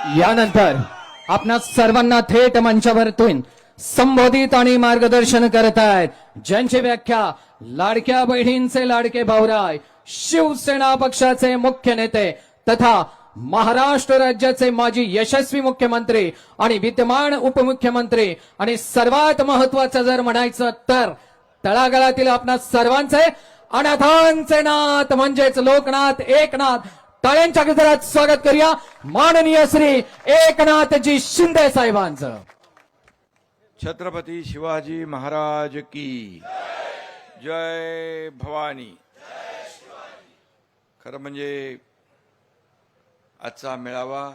यानंतर आपणा सर्वांना थेट मंचावरतून संबोधित आणि मार्गदर्शन करत आहेत, ज्यांची व्याख्या लाडक्या बहिणींचे लाडके भाऊराय, शिवसेना पक्षाचे मुख्य नेते तथा महाराष्ट्र राज्याचे माजी यशस्वी मुख्यमंत्री आणि विद्यमान उपमुख्यमंत्री आणि सर्वात महत्त्वाचं जर म्हणायचं तर तळागाळातील आपणा सर्वांचे अनाथांचे नाथ म्हणजेच लोकनाथ एकनाथ, टाळ्यांच्या गजरात स्वागत करूया माननीय श्री एकनाथजी शिंदे साहेबांचं। छत्रपती शिवाजी महाराज की जय भवानी। खरं म्हणजे आजचा मेळावा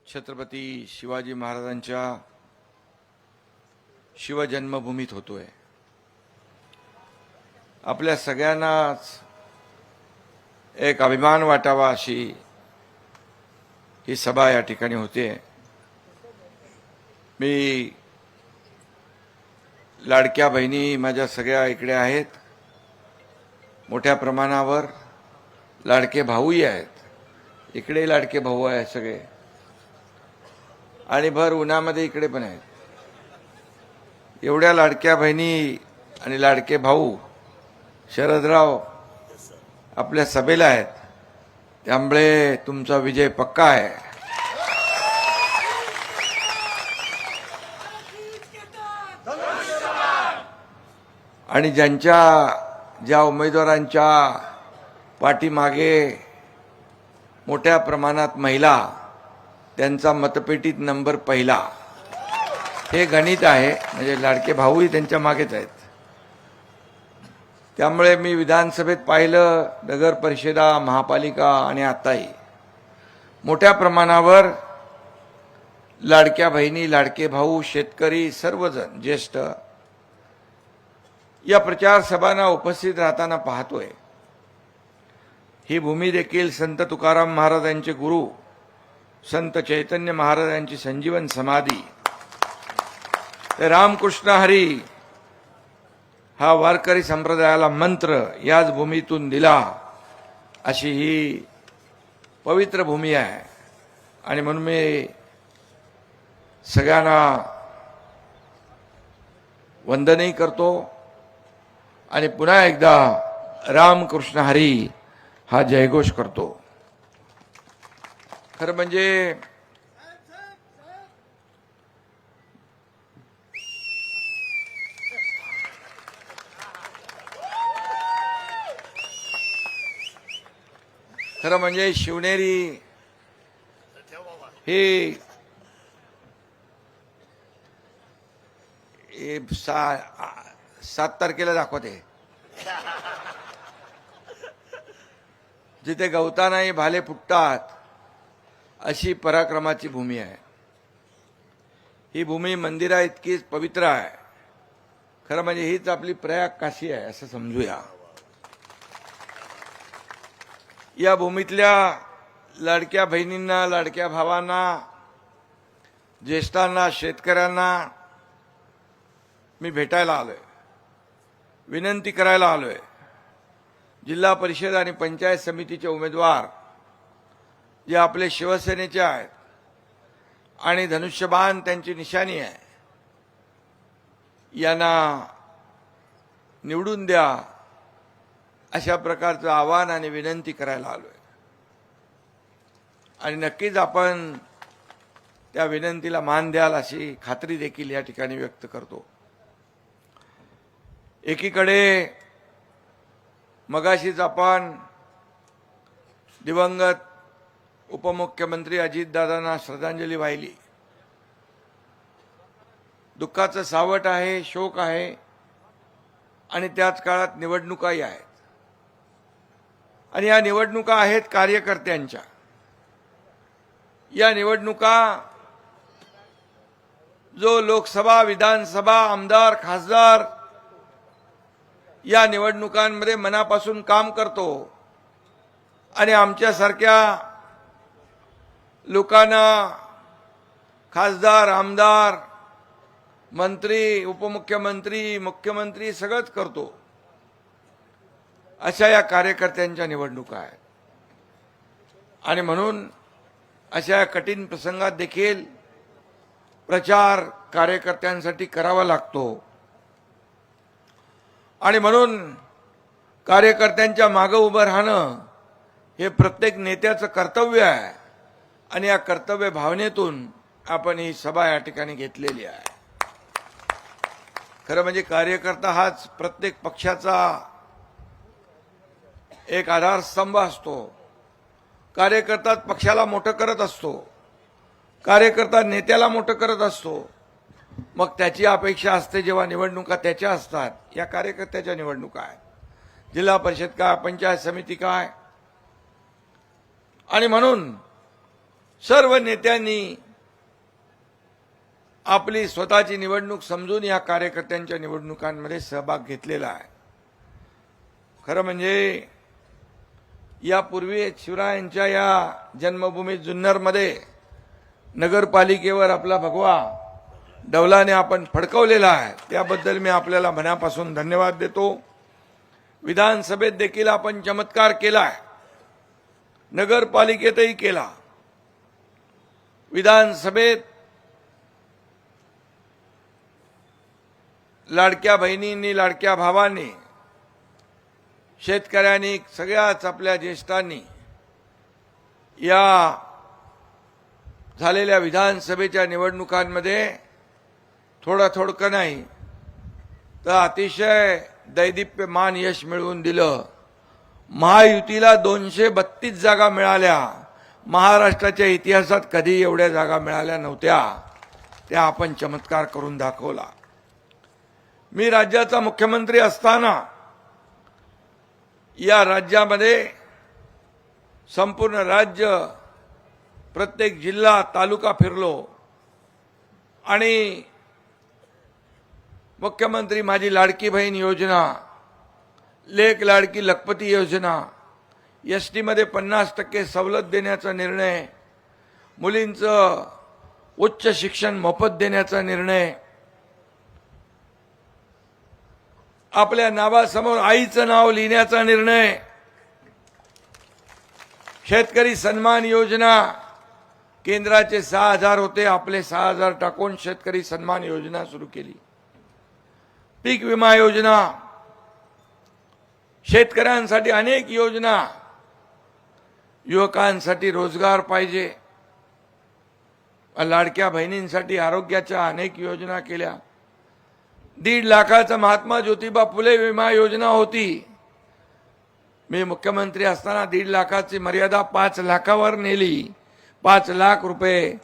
छत्रपती शिवाजी महाराजांच्या शिवजन्मभूमीत होतोय। आपल्या सगळ्यांनाच एक अभिमान वाटावा अशी ही सभा या ठिकाणी होते। मी लाडक्या बहिणी माझ्या सगळ्या इकडे आहेत, मोठ्या प्रमाणावर लाडके भाऊही आहेत, इकडे लाडके भाऊ आहेत सगळे, आणि भर उन्हामध्ये इकडे पण आहेत। एवढ्या लाडक्या बहिणी आणि लाडके भाऊ शरदराव आपल्या सभेला आहेत, त्यामुळे तुमचा विजय पक्का आहे। आणि ज्या उमेदवारांच्या पाठीमागे मोठ्या प्रमाणात महिला, त्यांचा मतपेटीत नंबर पहिला, हे गणित आहे। म्हणजे लाडके भाऊही त्यांच्या मागेच आहेत। त्यामुळे मी विधानसभेत पाहिलं, नगर परिषदा, महापालिका आणि आताही मोठ्या प्रमाणावर लाडक्या बहिणी, लाडके भाऊ, शेतकरी, सर्वजण ज्येष्ठ या प्रचार सभांना उपस्थित राहताना पाहतोय। ही भूमी देखील संत तुकाराम महाराजांचे गुरु संत चैतन्य महाराजांची संजीवन समाधी, ते रामकृष्ण हरी हा वारकरी संप्रदायाला मंत्र याच भूमीतून दिला, अशी ही पवित्र भूमी आहे। आणि म्हणून मी सगळ्यांना वंदनही करतो आणि पुन्हा एकदा रामकृष्ण हरी हा जयघोष करतो। खरं म्हणजे शिवनेरी हे 7 तारखेला दाखवते, जिथे गवतानाही भाले फुटतात अशी पराक्रमाची भूमी आहे। ही भूमी मंदिरा इतकीच पवित्र आहे। खरं म्हणजे हीच आपली प्रयाग काशी आहे असं समजूया। या भूमीतल्या लाडक्या बहिणींना, लाडक्या भावांना, ज्येष्ठांना, शेतकऱ्यांना मी भेटायला आलोय, विनंती करायला आलोय। जिल्हा परिषद आणि पंचायत समितीचे उमेदवार जे आपले शिवसेनेचे आहेत आणि धनुष्यबाण त्यांची निशाणी आहे, यांना निवडून द्या अशा प्रकारचं आवाहन आणि विनंती करायला आलोय। आणि नक्कीच आपण त्या विनंतीला मान द्याल अशी खात्री देखील या ठिकाणी व्यक्त करतो। एकीकडे मगाशीच आपण दिवंगत उपमुख्यमंत्री अजितदादांना श्रद्धांजली वाहिली। दुःखाचं सावट आहे, शोक आहे, आणि त्याच काळात निवडणुकाही आहेत। आणि या निवडणुका आहेत कार्यकर्त्यांच्या। या निवडणुका जो लोकसभा, विधानसभा, आमदार, खासदार या निवडणुकांमध्ये मनापासून काम करतो आणि आमच्यासारख्या लोकांना खासदार, आमदार, मंत्री, उपमुख्यमंत्री, मुख्यमंत्री सगळंच करतो, अशा या कार्यकर्त्यांच्या निवडणुका आहेत। आणि म्हणून अशा कठीण प्रसंगात देखील प्रचार कार्यकर्त्यांसाठी करावा लागतो आणि म्हणून कार्यकर्त्यांच्या मागे उभं राहणं हे प्रत्येक नेत्याचं कर्तव्य आहे आणि या कर्तव्य भावनेतून आपण ही सभा या ठिकाणी घेतलेली आहे. खरं म्हणजे कार्यकर्ता हाच प्रत्येक पक्षाचा एक आधारस्तंभ असतो. कार्यकर्ता पक्षाला मोठं करत असतो, कार्यकर्ता नेत्याला मोठं करत असतो. मग त्याची अपेक्षा असते जेव्हा निवडणुका त्याच्या असतात, या कार्यकर्त्याच्या निवडणुका आहेत, जिल्हा परिषद काय, पंचायत समिती काय. आणि म्हणून सर्व नेत्यांनी आपली स्वतःची निवडणूक समजून या कार्यकर्त्यांच्या निवडणुकांमध्ये सहभाग घेतलेला आहे. खरं म्हणजे यापूर्वी शिवरायांच्या या जन्मभूमी जुन्नरमध्ये नगरपालिकेवर आपला भगवा डौलाने आपण फडकवलेला आहे, त्याबद्दल मी आपल्याला मनापासून धन्यवाद देतो. विधानसभेत देखील आपण चमत्कार केलाय, नगरपालिकेतही केला. विधानसभेत लाडक्या बहिणींनी, लाडक्या भावांनी, शेतकऱ्यांनी, सगळ्याच आपल्या ज्येष्ठांनी या झालेल्या विधानसभेच्या निवडणुकांमध्ये थोडकं नाही तर अतिशय दैदिप्यमान यश मिळवून दिलं. महायुतीला 232 जागा मिळाल्या. महाराष्ट्राच्या इतिहासात कधी एवढ्या जागा मिळाल्या नव्हत्या. त्या आपण चमत्कार करून दाखवला. मी राज्याचा मुख्यमंत्री असताना या राज्यामध्ये संपूर्ण राज्य, प्रत्येक जिल्हा, तालुका फिरलो आणि मुख्यमंत्री माझी लाडकी बहीण योजना, लेक लाडकी लखपती योजना, एसटी मध्ये 50% सवलत देण्याचा निर्णय, मुलींचं उच्च शिक्षण मोफत देण्याचा निर्णय, आपल्या नावासमोर आईचं नाव लिहिण्याचा निर्णय, शेतकरी सन्मान योजना, केंद्राचे 6,000 होते, आपले 6,000 टाकून शेतकरी सन्मान योजना सुरू केली. पीक विमा योजना, शेतकऱ्यांसाठी अनेक योजना, युवकांसाठी रोजगार पाहिजे, लाडक्या बहिणींसाठी आरोग्याच्या अनेक योजना केल्या. 1.5 लाखाचा महात्मा ज्योतिबा फुले विमा योजना होती. मी मुख्यमंत्री असताना 1.5 लाखाची मर्यादा 5 लाखावर नेली. 5 लाख रुपये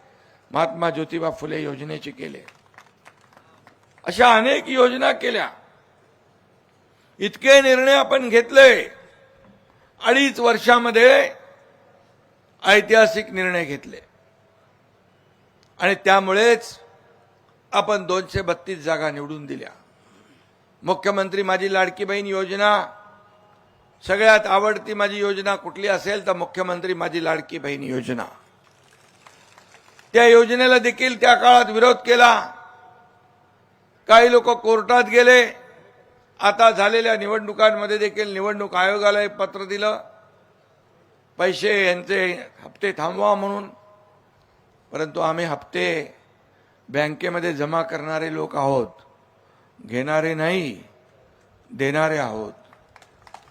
महात्मा ज्योतिबा फुले योजनेचे केले. अशा अनेक योजना केल्या. इतके निर्णय आपण घेतले. 2.5 वर्षामध्ये ऐतिहासिक निर्णय घेतले आणि त्यामुळेच आपण 232 जागा निवडून दिल्या. मुख्यमंत्री माझी लाडकी बहीण योजना, सगळ्यात आवडती माझी योजना कुठली असेल तर मुख्यमंत्री माझी लाडकी बहीण योजना. त्या योजनेला देखील त्या काळात विरोध केला. काही लोक कोर्टात गेले. आता झालेल्या निवडणुकांमध्ये देखील निवडणूक आयोगाला एक पत्र दिलं, पैसे यांचे हप्ते थांबवा म्हणून. परंतु आम्ही हप्ते बँकेमध्ये जमा करणारे लोक आहोत, घेणारे नाही, देणारे आहोत.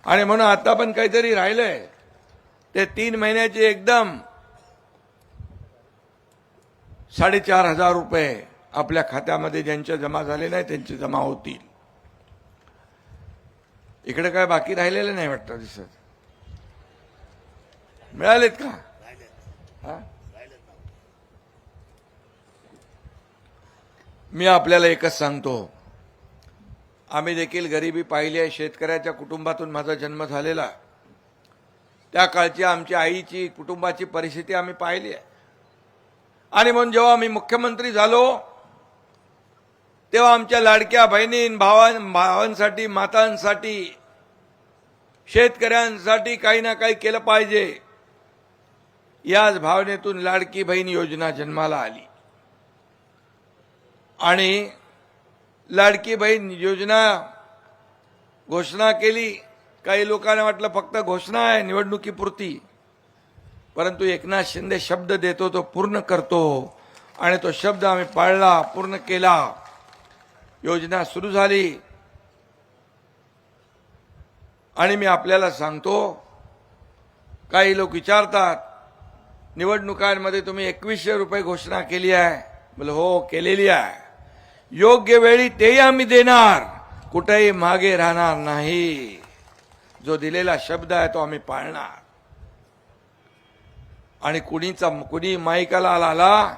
आणि म्हणून आता पण काहीतरी राहिलंय ते 3 महिन्याचे एकदम 4,500 रुपये आपल्या खात्यामध्ये ज्यांच्या जमा झाले नाही त्यांचे जमा होतील. इकडे काय बाकी राहिलेलं नाही वाटतं दिसत. मिळालेत का? मी आपल्याला एकच सांगतो, आम्ही देखील गरिबी पाहिली आहे. शेतकऱ्याच्या कुटुंबातून माझा जन्म झालेला. त्या काळची आमची आईची कुटुंबाची परिस्थिती आम्ही पाहिली आहे. आणि म्हणून जेव्हा आम्ही मुख्यमंत्री झालो तेव्हा आमच्या लाडक्या बहिणी, भावांसाठी, मातांसाठी, शेतकऱ्यांसाठी काही ना काही केलं पाहिजे, याच भावनेतून लाडकी बहीण योजना जन्माला आली. आणि लाडकी बहीण योजना घोषणा केली. काही लोकांना वाटलं फक्त घोषणा आहे निवडणुकीपुरती, परंतु एकनाथ शिंदे शब्द देतो तो पूर्ण करतो आणि तो शब्द आम्ही पाळला, पूर्ण केला. योजना सुरू झाली आणि मी आपल्याला सांगतो, काही लोक विचारतात निवडणुकांमध्ये तुम्ही 2100 रुपये घोषणा केली आहे. बोले हो, केलेली आहे. योग्य वेळी तेही आम्ही देणार, कुठेही मागे राहणार नाही. जो दिलेला शब्द आहे तो आम्ही पाळणार. आणि कुणी माईकाला आला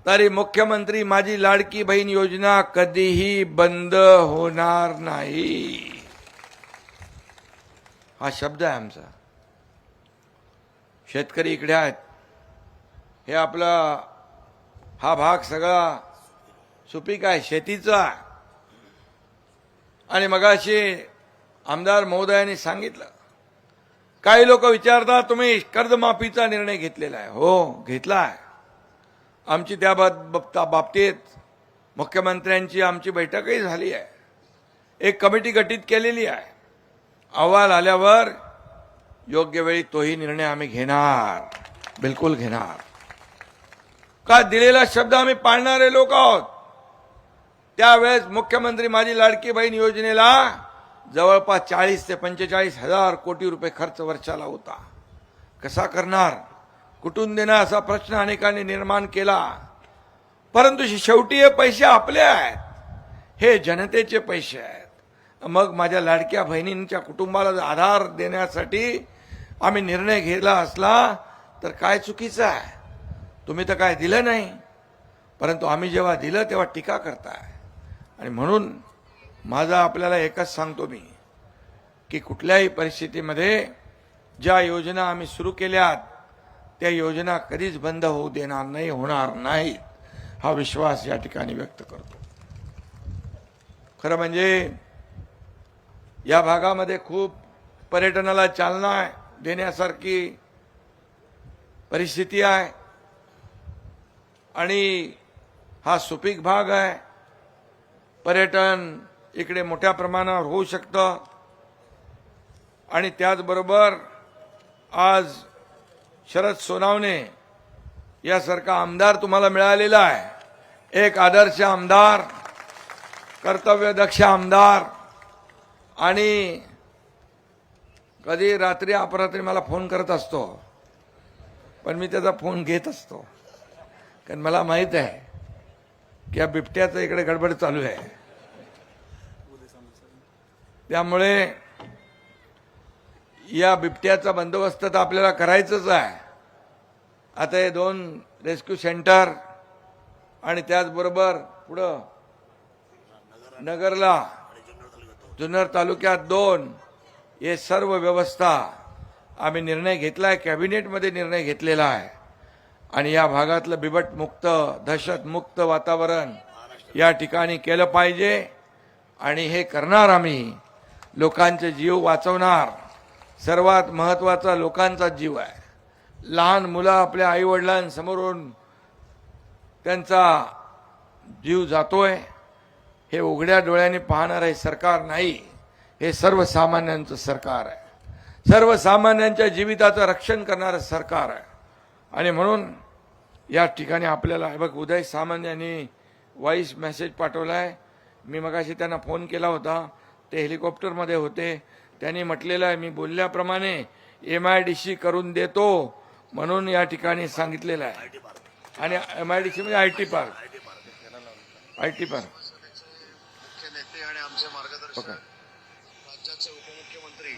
तरी मुख्यमंत्री माझी लाडकी बहीण योजना कधीही बंद होणार नाही, हा शब्द आहे आमचा. शेतकरी इकडे आहेत. हे आपला हा भाग सगळा सुपीक आहे, शेतीचा. आणि मगाशी आमदार महोदयांनी सांगितलं, काही लोक विचारतात तुम्ही कर्जमाफीचा निर्णय घेतलेला आहे. हो, घेतला आहे. आमची त्या बाबतीत मुख्यमंत्र्यांची आमची बैठकही झाली आहे. एक कमिटी गठीत केलेली आहे. अहवाल आल्यावर योग्य वेळी तोही निर्णय आम्ही घेणार, बिलकुल घेणार. का दिलेला शब्द आम्ही पाळणारे लोक आहोत. त्यावेळेस मुख्यमंत्री माझी लाडकी बहीण योजनेला जवळपास 40 ते 45 हजार कोटी रुपये खर्च वर्षाला होता. कसा करणार, कुठून देणार असा प्रश्न अनेकांनी निर्माण केला. परंतु शेवटी हे पैसे आपले आहेत, हे जनतेचे पैसे आहेत. मग माझ्या लाडक्या बहिणींच्या कुटुंबाला आधार देण्यासाठी आम्ही निर्णय घेतला असला तर काय चुकीचं आहे. तुम्ही तर काय दिलं नाही, परंतु आम्ही जेव्हा दिलं तेव्हा टीका करताय. आणि म्हणून माझा आपल्याला एकच सांगतो मी, की कुठल्याही परिस्थितीमध्ये ज्या योजना आम्ही सुरू केल्यात त्या योजना कधीच बंद होऊ देणार नाही, होणार नाहीत, हा विश्वास या ठिकाणी व्यक्त करतो. खरं म्हणजे या भागामध्ये खूप पर्यटनाला चालना देण्यासारखी परिस्थिती आहे आणि हा सुपीक भाग आहे. पर्यटन इकडे मोठ्या प्रमाणावर होऊ शकतं. आणि त्याचबरोबर आज शरद सोनावणे यासारखा आमदार तुम्हाला मिळालेला आहे. एक आदर्श आमदार, कर्तव्यदक्ष आमदार. आणि कधी रात्री अपरात्री मला फोन करत असतो, पण मी त्याचा फोन घेत असतो, कारण मला माहित आहे की या बिबट्याचं इकडे गडबड चालू आहे. त्यामुळे या बिबट्याचा बंदोबस्त तर आपल्याला करायचंच आहे. आता हे 2 रेस्क्यू सेंटर आणि त्याचबरोबर पुढं नगरला, जुन्नर तालुक्यात 2, हे सर्व व्यवस्था आम्ही निर्णय घेतलाय, कॅबिनेटमध्ये निर्णय घेतलेला आहे. आणि या भागातलं बिबटमुक्त, दहशतमुक्त वातावरण या ठिकाणी केलं पाहिजे. आणि हे करणार आम्ही. लोकांचे जीव वाचवणार. सर्वात महत्वाचा लोकांचा जीव आहे. लहान मुलं आपल्या आईवडिलांसमोरून त्यांचा जीव जातोय, हे उघड्या डोळ्यांनी पाहणार आहे सरकार नाही, हे सर्वसामान्यांचं सरकार आहे. सर्वसामान्यांच्या जीविताचं रक्षण करणारं सरकार आहे. आणि म्हणून या ठिकाणी आपल्याला बघ, उदय सामंत यांनी व्हॉइस मेसेज पाठवलाय. मी मगाशी त्यांना फोन केला होता, ते हेलिकॉप्टरमध्ये होते. त्यांनी म्हटलेलं आहे, मी बोलल्याप्रमाणे MIDC करून देतो म्हणून या ठिकाणी सांगितलेलं आहे. आणि MIDC म्हणजे IT पार्क. मुख्य नेते आणि आमचे मार्गदर्शक राज्याचे उपमुख्यमंत्री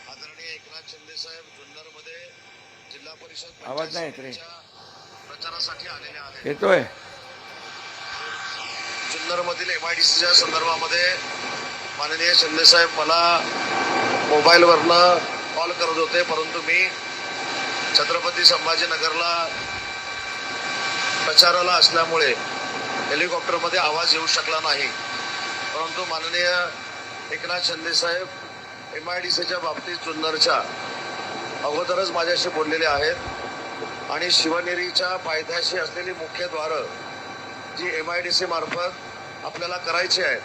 आदरणीय एकनाथ शिंदे साहेब जुन्नरमध्ये जिल्हा परिषद आवाज नाही येत रे, प्रचारासाठी आलेले आहेत. येतोय. जुन्नरमधील MIDCच्या संदर्भामध्ये माननीय शिंदे साहेब मला मोबाईलवरनं कॉल करत होते, परंतु मी छत्रपती संभाजीनगरला प्रचाराला असल्यामुळे हेलिकॉप्टरमध्ये आवाज येऊ शकला नाही. परंतु माननीय एकनाथ शिंदे साहेब MIDCच्या बाबतीत जुन्नरच्या अगोदरच माझ्याशी बोललेले आहेत. आणि शिवनेरीच्या पायथ्याशी असलेली मुख्यद्वारं जी MIDC मार्फत आपल्याला करायची आहेत,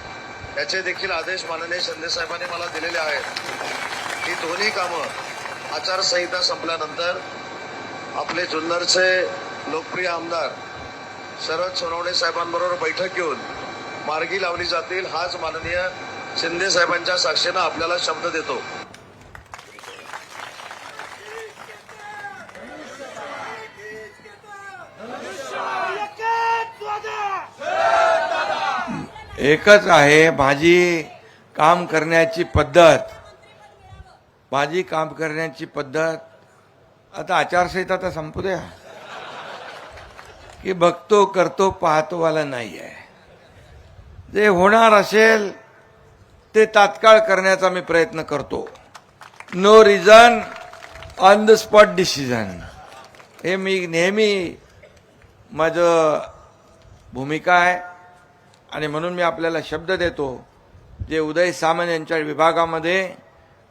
याचे देखील आदेश माननीय शिंदे साहेबांनी मला दिलेले आहेत. ही दोन्ही कामं आचारसंहिता संपल्यानंतर आपले जुन्नरचे लोकप्रिय आमदार शरद सोनवणे साहेबांबरोबर बैठक घेऊन मार्गी लावली जातील, हाच माननीय शिंदे साहेबांच्या साक्षीनं आपल्याला शब्द देतो. एकच आहे माझी काम करण्याची पद्धत. माझी काम करण्याची पद्धत आता आचारसंहिता तर संपू द्या की बघतो करतो पाहतो वाला नाही आहे. जे होणार असेल ते तात्काळ करण्याचा मी प्रयत्न करतो. No reason on the spot decision, हे मी नेहमी माझं भूमिका आहे. आणि म्हणून मी आपल्याला शब्द देतो, जे उदय सामंत यांच्या विभागामध्ये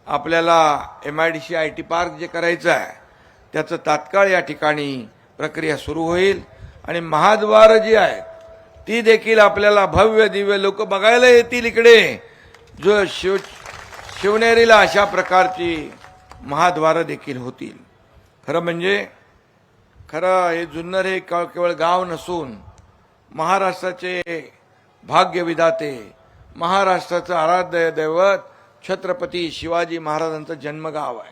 आपल्याला MIDC IT पार्क जे करायचं आहे त्याचं तात्काळ या ठिकाणी प्रक्रिया सुरू होईल. आणि महाद्वार जी आहेत ती देखील आपल्याला भव्य दिव्य लोक बघायला येतील इकडे. जो शिवनेरीला अशा प्रकारची महाद्वार देखील होतील. खरं हे जुन्नर हे केवळ गाव नसून महाराष्ट्राचे भाग्यविधाते, महाराष्ट्राचं आराध्य दैवत छत्रपती शिवाजी महाराजांचं जन्मगाव आहे.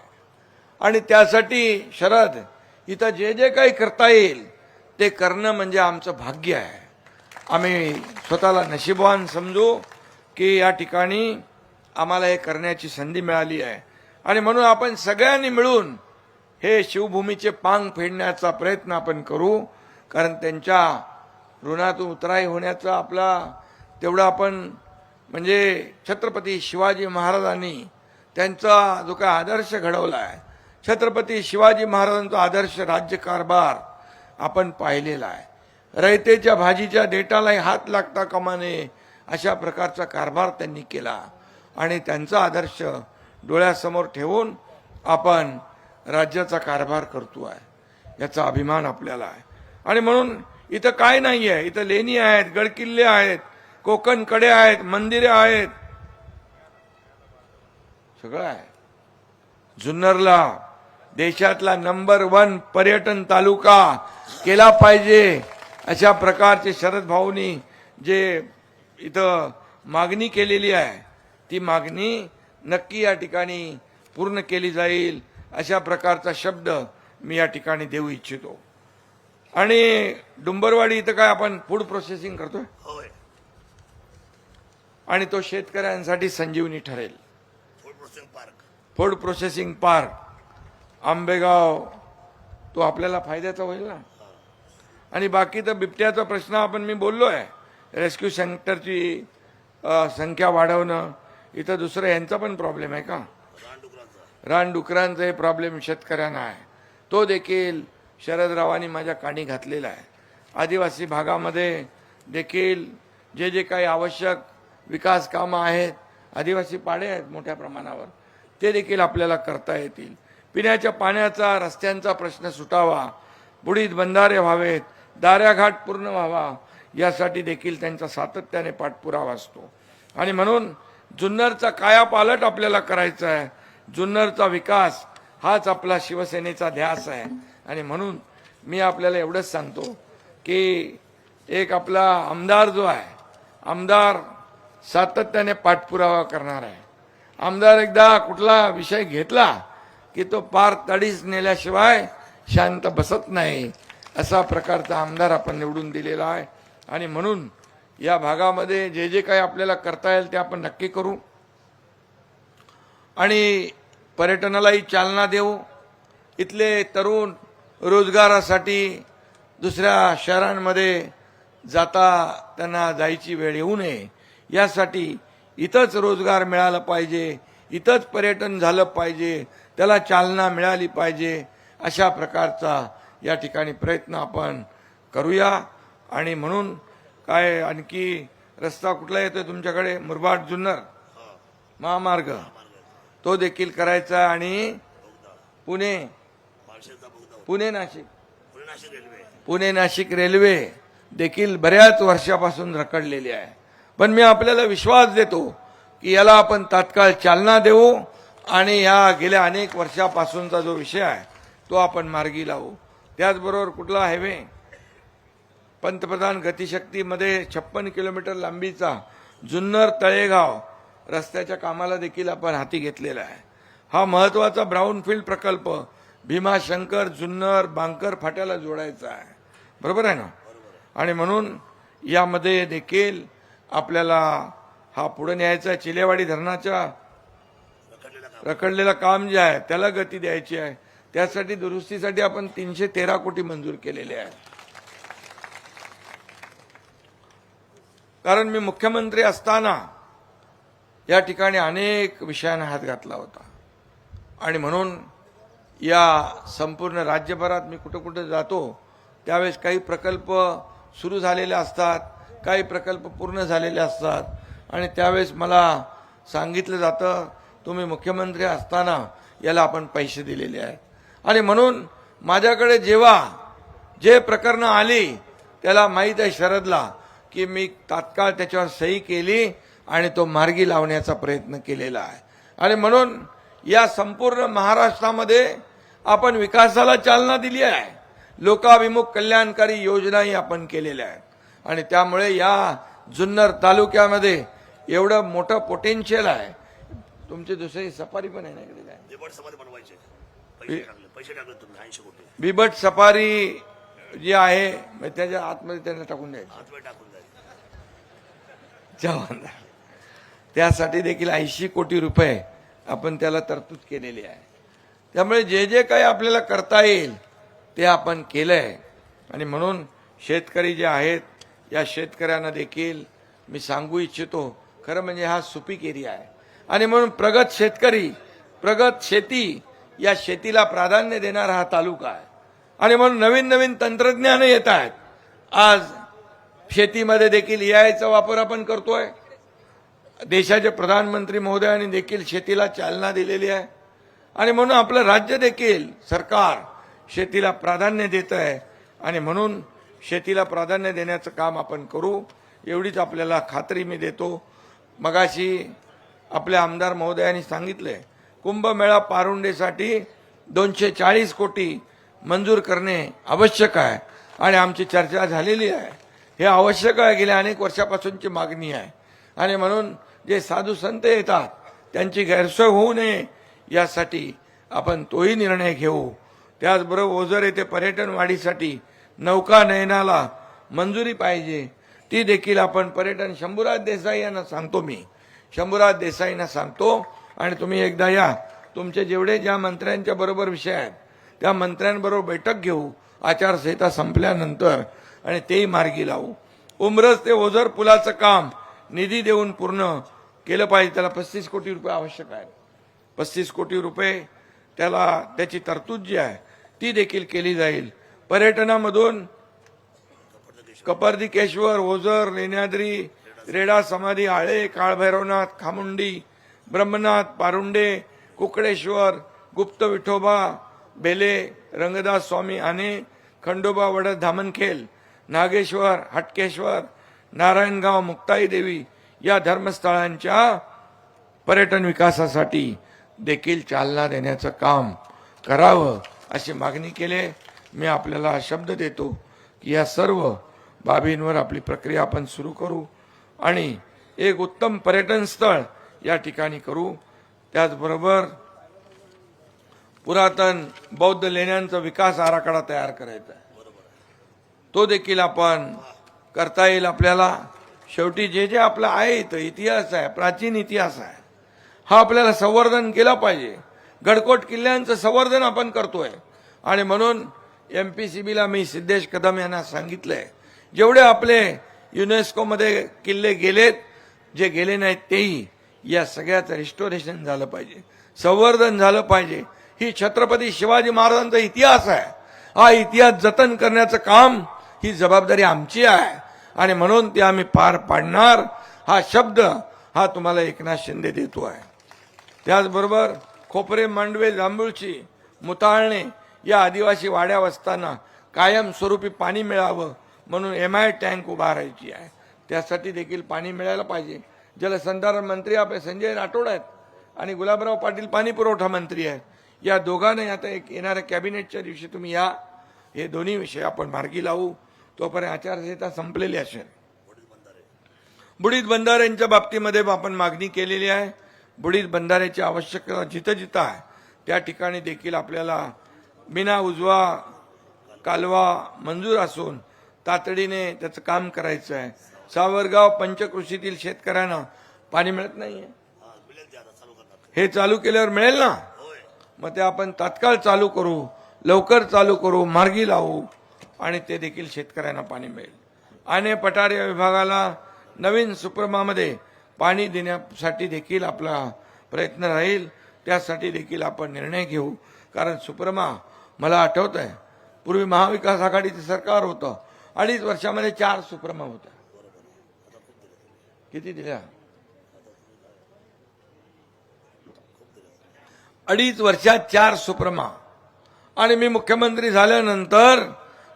आणि त्यासाठी शरद इथं जे जे काही करता येईल ते करणं म्हणजे आमचं भाग्य आहे. आम्ही स्वतःला नशीबवान समजू की या ठिकाणी आम्हाला हे करण्याची संधी मिळाली आहे. आणि म्हणून आपण सगळ्यांनी मिळून हे शिवभूमीचे पांग फेडण्याचा प्रयत्न आपण करू. कारण त्यांच्या ऋणातून उतराई होण्याचा आपला तेवढा आपण म्हणजे छत्रपती शिवाजी महाराजांनी त्यांचा जो काय आदर्श घडवला आहे, छत्रपती शिवाजी महाराजांचा आदर्श राज्यकारभार आपण पाहिलेला आहे. रयतेच्या भाजीच्या देठालाही हात लागता कामा नये अशा प्रकारचा कारभार त्यांनी केला. आणि त्यांचा आदर्श डोळ्यासमोर ठेवून आपण राज्याचा कारभार करतो आहे, याचा अभिमान आपल्याला आहे. आणि म्हणून इथं काय नाही आहे, इथं लेणी आहेत, गडकिल्ले आहेत, कोकण कडे आहेत, मंदिरे आहेत, सगळं आहे. जुन्नरला देशातला नंबर 1 पर्यटन तालुका केला पाहिजे अशा प्रकारचे शरद भाऊनी जे इथं मागणी केलेली आहे ती मागणी नक्की या ठिकाणी पूर्ण केली जाईल अशा प्रकारचा शब्द मी या ठिकाणी देऊ इच्छितो. आणि डुंबरवाडी इथं काय आपण फूड प्रोसेसिंग करतोय आणि तो शेतकऱ्यांसाठी संजीवनी ठरेल. फूड प्रोसेसिंग पार्क आंबेगाव तो आपल्याला फायद्याचा होईल ना. आणि बाकी तर बिबट्याचा प्रश्न आपण मी बोललो आहे, रेस्क्यू सेंटरची संख्या वाढवणं. इथं दुसरं यांचा पण प्रॉब्लेम आहे का, रानडुकरांचा प्रॉब्लेम शेतकऱ्यांना आहे, तो देखील शरदरावांनी माझ्या कानी घातलेला आहे. आदिवासी भागामध्ये देखील जे जे काही आवश्यक विकास कामं आहेत, आदिवासी पाडे आहेत मोठ्या प्रमाणावर, ते देखील आपल्याला करता येतील. पिण्याच्या पाण्याचा रस्त्यांचा प्रश्न सुटावा, बुडीत बंधारे व्हावेत, दाऱ्याघाट पूर्ण व्हावा, यासाठी देखील त्यांचा सातत्याने पाठपुरावा असतो. आणि म्हणून जुन्नरचा कायापालट आपल्याला करायचा आहे. जुन्नरचा विकास हाच आपला शिवसेनेचा ध्यास आहे. आणि म्हणून मी आपल्याला एवढंच सांगतो की एक आपला आमदार जो आहे, आमदार सातत्याने पाठपुरावा करणार आहे. आमदार एकदा कुठला विषय घेतला की तो पार तडीस नेल्याशिवाय शांत बसत नाही, असा प्रकारचा आमदार आपण निवडून दिलेला आहे. आणि म्हणून या भागामध्ये जे जे काही आपल्याला करता येईल ते आपण नक्की करू. आणि पर्यटनालाही चालना देऊ. इथले तरुण रोजगारासाठी दुसऱ्या शहरांमध्ये जाता त्यांना जायची वेळ येऊ नये, यासाठी इथंच रोजगार मिळाला पाहिजे, इथंच पर्यटन झालं पाहिजे, त्याला चालना मिळाली पाहिजे, अशा प्रकारचा या ठिकाणी प्रयत्न आपण करूया. आणि म्हणून काय आणखी रस्ता कुठला येतोय तुमच्याकडे, मुरबाड जुन्नर महामार्ग, तो देखील करायचा. आणि पुणे नाशिक रेल्वे देखील बऱ्याच वर्षापासून रखडलेली आहे. पण मी आपल्याला विश्वास देतो की याला आपण तात्काळ चालना देऊ आणि या गेल्या अनेक वर्षापासूनचा जो विषय आहे तो आपण मार्गी लावू. त्याचबरोबर कुठला हायवे, पंतप्रधान गतिशक्तीमध्ये 56 किलोमीटर लांबीचा जुन्नर तळेगाव रस्त्याच्या कामाला देखील आपण हाती घेतलेला आहे. हा महत्वाचा ब्राऊनफील्ड प्रकल्प भीमाशंकर जुन्नर बांकर फाट्याला जोडायचा आहे. बरोबर आहे ना? आणि म्हणून यामध्ये देखील आपल्याला हा पुढे न्यायचा. चिलेवाडी धरणाच्या रखडलेलं काम जे आहे त्याला गती द्यायची आहे. त्यासाठी दुरुस्तीसाठी आपण 313 कोटी मंजूर केलेले आहे. कारण मी मुख्यमंत्री असताना या ठिकाणी अनेक विषयांना हात घातला होता आणि म्हणून या संपूर्ण राज्यभरात मी कुठं कुठं जातो त्यावेळेस काही प्रकल्प सुरू झालेले असतात, काही प्रकल्प पूर्ण झालेले असतात आणि त्यावेळेस मला सांगितलं जातं तुम्ही मुख्यमंत्री असताना याला आपण पैसे दिलेले आहेत. आणि म्हणून माझ्याकडे जेव्हा जे प्रकरणं आली त्याला माहीत आहे शरदला की मी तात्काळ त्याच्यावर सही केली आणि तो मार्गी लावण्याचा प्रयत्न केलेला आहे. आणि म्हणून या संपूर्ण महाराष्ट्रामध्ये आपण विकासाला चालना दिली आहे. लोकाभिमुख कल्याणकारी योजनाही आपण केलेल्या आहेत आणि त्यामुळे या जुन्नर तालुक्यामध्ये एवढं मोठं पोटेन्शियल आहे. तुमची दुसरी सफारी पण आहे ना इकडे काय? बिबट सफारी बनवायची. पैसे टाकले तुम्ही 80 कोटी. बिबट सफारी जी आहे म्हणजे त्याच्या आतमध्ये त्यांना टाकून द्यायचं. आतमध्ये टाकून द्यायचं. जवान त्यासाठी देखील 80 कोटी रुपये आपण त्याला तरतूद केलेली आहे. त्यामुळे जे जे काही आपल्याला करता येईल ते आपण केलंय. आणि म्हणून शेतकरी जे आहेत या शेतकऱ्यांना देखील मी सांगू इच्छितो खरं म्हणजे हा सुपीक एरिया आहे आणि म्हणून प्रगत शेतकरी प्रगत शेती या शेतीला प्राधान्य देणारा हा तालुका आहे. आणि म्हणून नवीन नवीन तंत्रज्ञान येत आहेत. आज शेतीमध्ये देखील एआयचा वापर आपण करतोय. देशाचे प्रधानमंत्री महोदयांनी देखील शेतीला चालना दिलेली आहे आणि म्हणून आपलं राज्य देखील सरकार शेतीला प्राधान्य देत आहे आणि म्हणून शेतीला प्राधान्य देण्याचं काम आपण करू एवढीच आपल्याला खात्री मी देतो. मगाशी आपल्या आमदार महोदयांनी सांगितले कुंभमेळा पारुंडेसाठी 240 कोटी मंजूर करणे आवश्यक आहे आणि आमची चर्चा झालेली आहे. हे आवश्यक आहे, गेल्या अनेक वर्षापासूनची मागणी आहे आणि म्हणून जे साधू संत येतात त्यांची गैरसोय होऊ नये यासाठी आपण तोही निर्णय घेऊ. त्याचबरोबर ओझर येथे पर्यटन वाढीसाठी नौका नयनाला मंजुरी पाहिजे ती देखील आपण पर्यटन शंभूराज देसाई यांना सांगतो. मी शंभूराज देसाईंना सांगतो आणि तुम्ही एकदा या. तुमचे जेवढे ज्या मंत्र्यांच्या बरोबर विषय आहेत त्या मंत्र्यांबरोबर बैठक घेऊ आचारसंहिता संपल्यानंतर आणि तेही मार्गी लावू. उमरस ते ओझर पुलाचं काम निधी देऊन पूर्ण केलं पाहिजे. त्याला 35 कोटी रुपये आवश्यक आहे. 35 कोटी रुपये त्याला त्याची तरतूद जी आहे ती देखील केली जाईल. पर्यटनामधून कपर्दिकेश्वर ओझर लेण्याद्री रेडा समाधी आळे काळभैरवनाथ खामुंडी ब्रह्मनाथ पारुंडे कुकडेश्वर गुप्त विठोबा बेले रंगदास स्वामी आने खंडोबा वडद धामनखेल नागेश्वर हटकेश्वर नारायणगाव मुक्ताई देवी या धर्मस्थळांच्या पर्यटन विकासासाठी देखील चालना देण्याचं काम करावं अशी मागणी केली. मी आपल्याला शब्द देतो की या सर्व बाबींवर आपली प्रक्रिया आपण सुरू करू आणि एक उत्तम पर्यटन स्थळ या ठिकाणी करू. त्याचबरोबर पुरातन बौद्ध लेण्यांचा विकास आराखडा तयार करायचा आहे. तो देखील आपण करता येईल आपल्याला. शेवटी जे जे आपलं आहे इथं इतिहास आहे, प्राचीन इतिहास आहे, हा आपल्याला संवर्धन केला पाहिजे. गडकोट किल्ल्यांचं संवर्धन आपण करतोय आणि म्हणून MPCBला मी सिद्धेश कदम यांना सांगितलंय जेवढे आपले युनेस्कोमध्ये किल्ले गेलेत जे गेले नाहीत तेही या सगळ्याचं रिस्टोरेशन झालं पाहिजे, संवर्धन झालं पाहिजे. ही छत्रपती शिवाजी महाराजांचा इतिहास आहे. हा इतिहास जतन करण्याचं काम ही जबाबदारी आमची आहे आणि म्हणून ते आम्ही पार पाडणार. हा शब्द हा तुम्हाला एकनाथ शिंदे देतो आहे. त्याचबरोबर खोपरे मांडवे जांभूळची मुताळणे या आदिवासी वाड्या वस्तांना कायमस्वरूपी पाणी मिळावं म्हणून MI टँक उभारायची आहे. त्यासाठी देखील पाणी मिळायला पाहिजे. जलसंधारण मंत्री आपले संजय राठोड आहेत आणि गुलाबराव पाटील पाणी पुरवठा मंत्री आहेत. या दोघांनी आता एक येणाऱ्या कॅबिनेटच्या दिवशी तुम्ही या हे दोन्ही विषय आपण मार्गी लावू. तोपर्यंत आचारसंहिता संपलेली असेल. बुडीत बंधाऱ्यांच्या बाबतीमध्ये आपण मागणी केलेली आहे. बुडीत बंधाऱ्याची आवश्यकता जिथं जिथं आहे त्या ठिकाणी देखील आपल्याला बिना उजवा कालवा मंजूर असून तातडीने त्याचं काम करायचं आहे. सावरगाव पंचकृषीतील शेतकऱ्यांना पाणी मिळत नाहीये. हे चालू केल्यावर मिळेल ना. मग ते आपण तात्काळ चालू करू, लवकर चालू करू, मार्गी लावू आणि ते देखील शेतकऱ्यांना पाणी मिळेल. आणि पठार या विभागाला नवीन सुप्रमामध्ये पाणी देण्यासाठी देखील आपला प्रयत्न राहील. त्यासाठी देखील आपण निर्णय घेऊ. कारण सुप्रमा मला आठवत आहे पूर्वी महाविकास आघाडीचं सरकार होतं, 2.5 वर्षामध्ये 4 सुप्रमा होत्या. किती दिल्या? 2.5 वर्षात 4 सुप्रमा. आणि मी मुख्यमंत्री झाल्यानंतर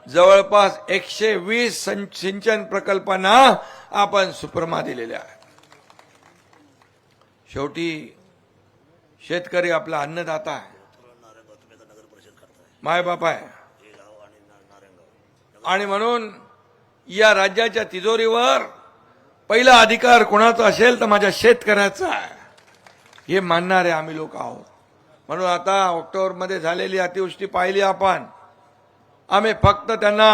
जवळपास 120 सिंचन प्रकल्पांना आपण सुप्रमा दिलेल्या आहेत. शेवटी शेतकरी आपला अन्नदाता आहे, मायबाप आहे. आणि म्हणून या राज्याच्या तिजोरीवर पहिला अधिकार कोणाचा असेल तर माझ्या शेतकऱ्याचा आहे, हे मानणारे आम्ही लोक आहोत. म्हणून आता ऑक्टोबरमध्ये झालेली अतिवृष्टी पाहिली आपण. आम्ही फक्त त्यांना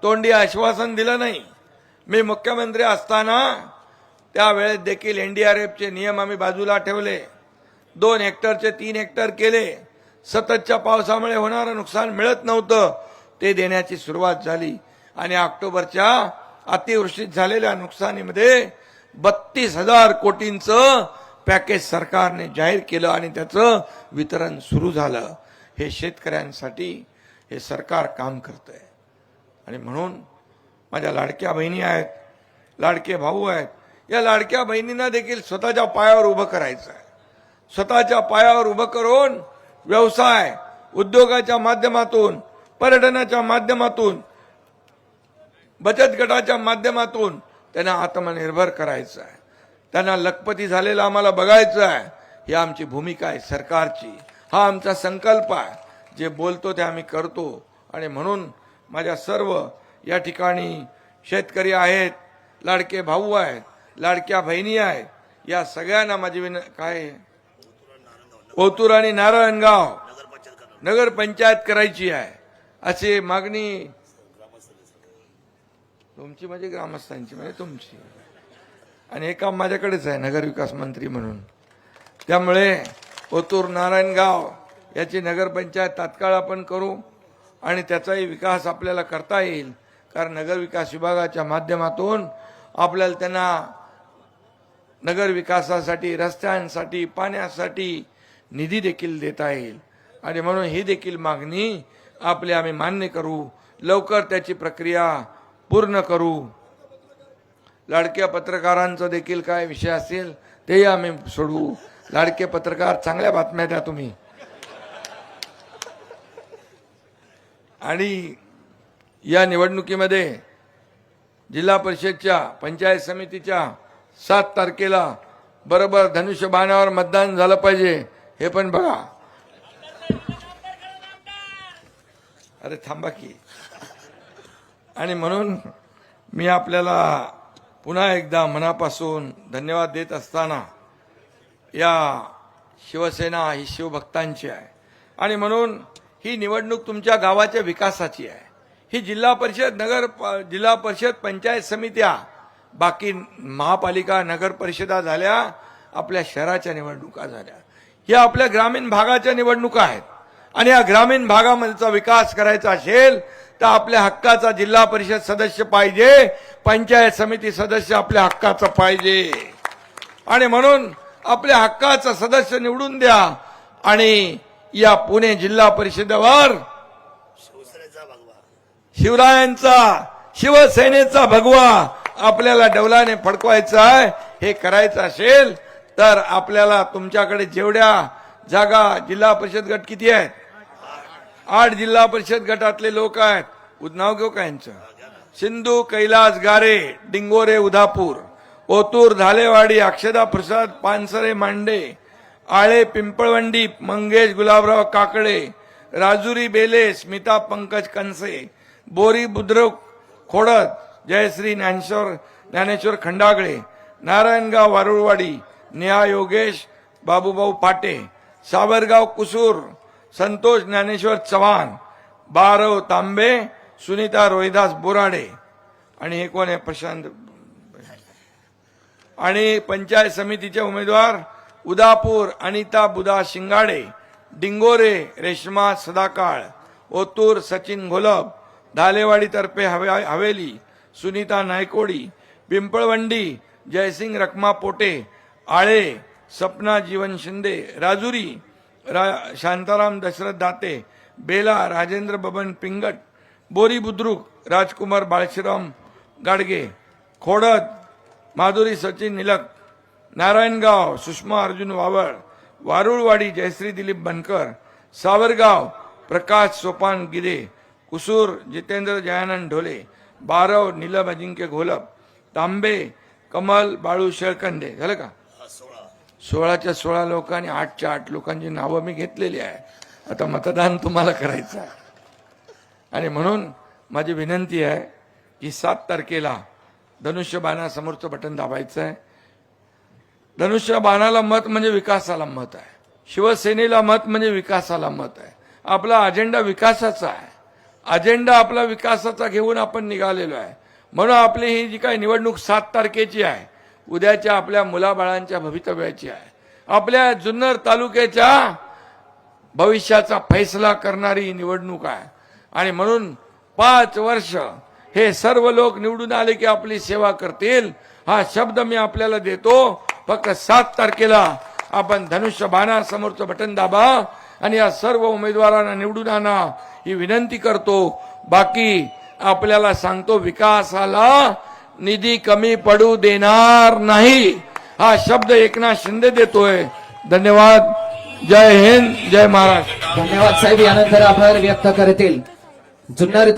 तोंडी आश्वासन दिलं नाही. मी मुख्यमंत्री असताना त्यावेळेस देखील एनडीआरएफचे नियम आम्ही बाजूला ठेवले. 2 हेक्टरचे 3 हेक्टर केले. सततच्या पावसामुळे होणारं नुकसान मिळत नव्हतं, ते देण्याची सुरुवात झाली. आणि ऑक्टोबरच्या अतिवृष्टीत झालेल्या नुकसानीमध्ये 32,000 कोटींचं पॅकेज सरकारने जाहीर केलं आणि त्याचं वितरण सुरू झालं. हे शेतकऱ्यांसाठी हे सरकार काम करतंय. आणि म्हणून माझ्या लाडक्या बहिणी आहेत, लाडके भाऊ आहेत. या लाडक्या बहिणींना देखील स्वतःच्या पायावर उभं करायचं आहे. स्वतःच्या पायावर उभं करून व्यवसाय उद्योगाच्या माध्यमातून, पर्यटनाच्या माध्यमातून, बचत गटाच्या माध्यमातून त्यांना आत्मनिर्भर करायचं आहे. त्यांना लखपती झालेलं आम्हाला बघायचं आहे. ही आमची भूमिका आहे सरकारची. हा आमचा संकल्प आहे. जे बोलतो ते आम्ही करतो. आणि म्हणून माझ्या सर्व या ठिकाणी शेतकरी आहेत, लाडके भाऊ आहेत, लाडक्या बहिणी आहेत, या सगळ्यांना माझी काय ओतूर आणि नारायणगाव नगरपंचायत करायची आहे अशी मागणी तुमची, म्हणजे ग्रामस्थांची, म्हणजे तुमची. आणि हे काम माझ्याकडेच आहे नगरविकास मंत्री म्हणून. त्यामुळे ओतूर नारायणगाव याची नगरपंचायत तात्काळ आपण करू आणि त्याचाही विकास आपल्याला करता येईल. कारण नगरविकास विभागाच्या माध्यमातून आपल्याला त्यांना नगर विकासासाठी, रस्त्यांसाठी, पाण्यासाठी निधी देखील देता येईल. आणि म्हणून ही देखील मागणी आपली आम्ही मान्य करू. लवकर त्याची प्रक्रिया पूर्ण करू. लाडक्या पत्रकारांचा देखील काय विषय असेल तेही आम्ही सोडवू. लाडके पत्रकार, चांगल्या बातम्या द्या तुम्ही. आणि या निवडणुकीमध्ये जिल्हा परिषदच्या, पंचायत समितीच्या 7 तारखेला बरोबर धनुष्यबाणावर मतदान झालं पाहिजे, हे पण बघा. अरे थांबा की. आणि म्हणून मी आपल्याला पुन्हा एकदा मनापासून धन्यवाद देत असताना, या शिवसेना ही शिवभक्तांची आहे. आणि म्हणून ही निवडणूक तुमच्या गावाच्या विकासाची आहे. ही जिल्हा परिषद, पंचायत समित्या, बाकी महापालिका, नगर परिषदा झाल्या, आपल्या शहराच्या निवडणुका झाल्या. ह्या आपल्या ग्रामीण भागाच्या निवडणुका आहेत. आणि या ग्रामीण भागामध्येचा विकास करायचा असेल तर आपल्या हक्काचा जिल्हा परिषद सदस्य पाहिजे, पंचायत समिती सदस्य आपल्या हक्काचा पाहिजे. आणि म्हणून आपल्या हक्काचा सदस्य निवडून द्या. आणि या पुणे जिल्हा परिषदेवर शिवरायांचा, शिवसेनेचा भगवा आपल्याला डौलाने फडकवायचा आहे. हे करायचं असेल तर आपल्याला तुमच्याकडे जेवढ्या जागा, जिल्हा परिषद गट किती आहेत? 8 जिल्हा परिषद गटातले लोक आहेत. नाव घेऊ का यांचं? सिंधू कैलास गारे, डिंगोरे उदापूर, ओतूर धालेवाडी, अक्षदा प्रसाद पानसरे मांडे, आळे पिंपळवंडी, मंगेश गुलाबराव काकडे, राजुरी बेले स्मिता पंकज कनसे, बोरी बुद्रुक खोडद जयश्री ज्ञानेश्वर खंडागळे, नारायणगाव वारुळवाडी नेहा योगेश बाबूभाऊ पाटे, सावरगाव कुसूर संतोष ज्ञानेश्वर चव्हाण, बारव तांबे सुनीता रोहिदास बोराडे आणि हे कोण आहे प्रशांत. आणि पंचायत समितीचे उमेदवार उदापूर अनिता बुधा शिंगाडे, डिंगोरे रेश्मा सदाकाळ, ओतूर सचिन घोलप, धालेवाडी तर्फे हवेली सुनीता नायकोडी, पिंपळवंडी जयसिंग रखमा पोटे, आळे सपना जीवन शिंदे, राजुरी शांताराम दशरथ दाते, बेला राजेंद्र बबन पिंगट, बोरी बुद्रुक राजकुमार बाळशीराम गाडगे, खोडद माधुरी सचिन निलक, नारायणगाव सुषमा अर्जुन वावळ, वारुळवाडी जयश्री दिलीप बनकर, सावरगाव प्रकाश सोपान गिरे, कुसूर जितेंद्र जयानंद ढोले, बारव नीलम अजिंक्य घोलप, तांबे कमल बाळू शेळकंदे. झालं का? 16च्या 16 लोक आणि 8च्या 8 लोकांची नावं मी घेतलेली आहे. आता मतदान तुम्हाला करायचं आहे आणि म्हणून माझी विनंती आहे की 7 तारखेला धनुष्यबाणासमोरचं बटन दाबायचं आहे. धनुष्यबाणाला मत म्हणजे विकासाला मत आहे. शिवसेनेला मत म्हणजे विकासाला मत आहे. आपला अजेंडा विकासाचा आहे. अजेंडा आपला विकासाचा घेऊन आपण निघालेलो आहे. म्हणून आपली ही जी काही निवडणूक 7 तारखेची आहे, उद्याच्या आपल्या मुलाबाळांच्या भवितव्याची आहे. आपल्या जुन्नर तालुक्याच्या भविष्याचा फैसला करणारी निवडणूक आहे. आणि म्हणून 5 वर्ष हे सर्व लोक निवडून आले की आपली सेवा करतील, हा शब्द मी आपल्याला देतो. फक्त 7 तारखेला आपण धनुष्य बाणासमोरचं बटन दाबा आणि या सर्व उमेदवारांना निवडून आणा ही विनंती करतो. बाकी आपल्याला सांगतो, विकासाला निधी कमी पडू देणार नाही हा शब्द एकनाथ शिंदे देतोय. धन्यवाद. जय हिंद, जय महाराष्ट्र. धन्यवाद साहेब. यानंतर आभार व्यक्त करतील जुन्नर